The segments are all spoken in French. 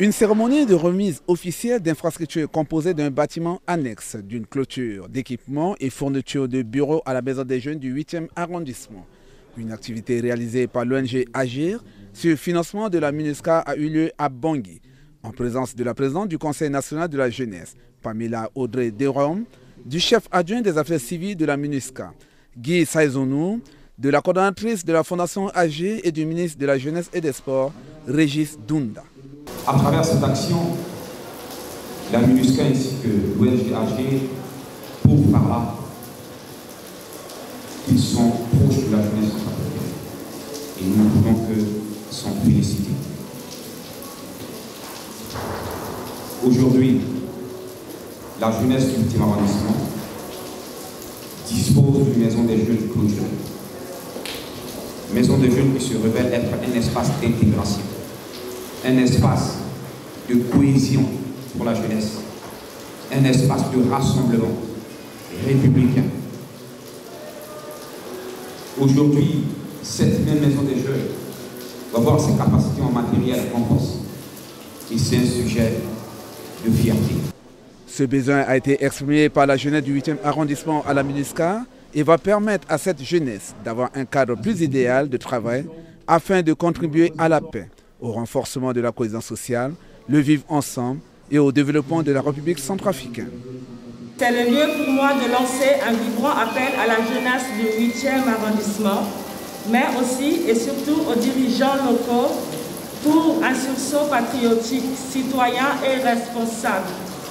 Une cérémonie de remise officielle d'infrastructures composée d'un bâtiment annexe, d'une clôture, d'équipements et fournitures de bureaux à la Maison des Jeunes du 8e arrondissement. Une activité réalisée par l'ONG Agir sur financement de la MINUSCA a eu lieu à Bangui, en présence de la présidente du Conseil national de la jeunesse, Pamela Audrey Derom, du chef adjoint des affaires civiles de la MINUSCA, Guy Saïzonou, de la coordonnatrice de la Fondation Agir et du ministre de la Jeunesse et des Sports, Régis Dunda. À travers cette action, la MINUSCA ainsi que l'ONG Agir prouvent par là qu'ils sont proches de la jeunesse centrafricaine. Et nous ne pouvons que s'en féliciter. Aujourd'hui, la jeunesse du 8e arrondissement dispose d'une maison des jeunes clôturée. Maison des jeunes qui se révèle être un espace d'intégration, un espace de cohésion pour la jeunesse, un espace de rassemblement républicain. Aujourd'hui, cette même maison des jeunes va voir ses capacités en matériel renforcées. Et c'est un sujet de fierté. Ce besoin a été exprimé par la jeunesse du 8e arrondissement à la MINUSCA et va permettre à cette jeunesse d'avoir un cadre plus idéal de travail afin de contribuer à la paix, au renforcement de la cohésion sociale, le vivre ensemble et au développement de la République centrafricaine. C'est le lieu pour moi de lancer un vibrant appel à la jeunesse du 8e arrondissement, mais aussi et surtout aux dirigeants locaux pour un sursaut patriotique, citoyen et responsable,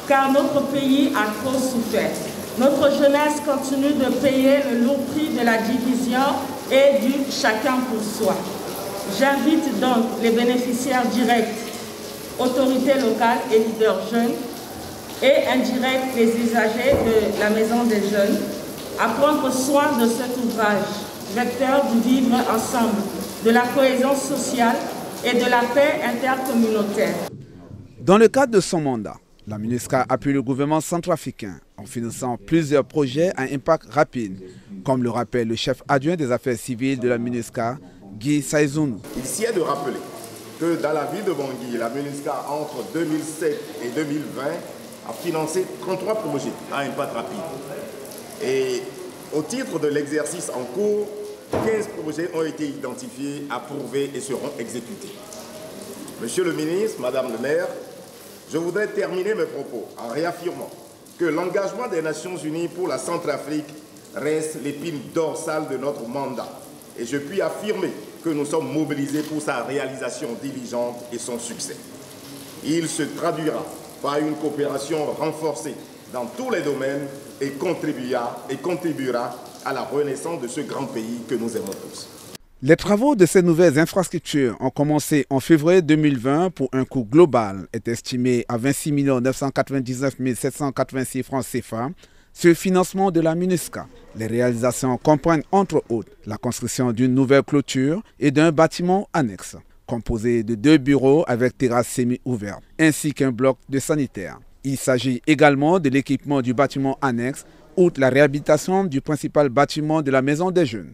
car notre pays a trop souffert. Notre jeunesse continue de payer le lourd prix de la division et du chacun pour soi. J'invite donc les bénéficiaires directs, autorités locales et leaders jeunes, et indirects les usagers de la Maison des Jeunes, à prendre soin de cet ouvrage, vecteur du vivre ensemble, de la cohésion sociale et de la paix intercommunautaire. Dans le cadre de son mandat, la MINUSCA appuie le gouvernement centrafricain en finançant plusieurs projets à impact rapide, comme le rappelle le chef adjoint des affaires civiles de la MINUSCA, Guy Saïzonou. Il s'y est de rappeler que dans la ville de Bangui, la MINUSCA, entre 2007 et 2020, a financé 33 projets à impact rapide. Et au titre de l'exercice en cours, 15 projets ont été identifiés, approuvés et seront exécutés. Monsieur le ministre, Madame le maire, je voudrais terminer mes propos en réaffirmant que l'engagement des Nations Unies pour la Centrafrique reste l'épine dorsale de notre mandat. Et je puis affirmer que nous sommes mobilisés pour sa réalisation diligente et son succès. Il se traduira par une coopération renforcée dans tous les domaines et contribuera à la renaissance de ce grand pays que nous aimons tous. Les travaux de ces nouvelles infrastructures ont commencé en février 2020 pour un coût global est estimé à 26 999 786 francs CFA sur le financement de la MINUSCA. Les réalisations comprennent entre autres la construction d'une nouvelle clôture et d'un bâtiment annexe, composé de 2 bureaux avec terrasse semi-ouverte, ainsi qu'un bloc de sanitaire. Il s'agit également de l'équipement du bâtiment annexe, outre la réhabilitation du principal bâtiment de la Maison des Jeunes.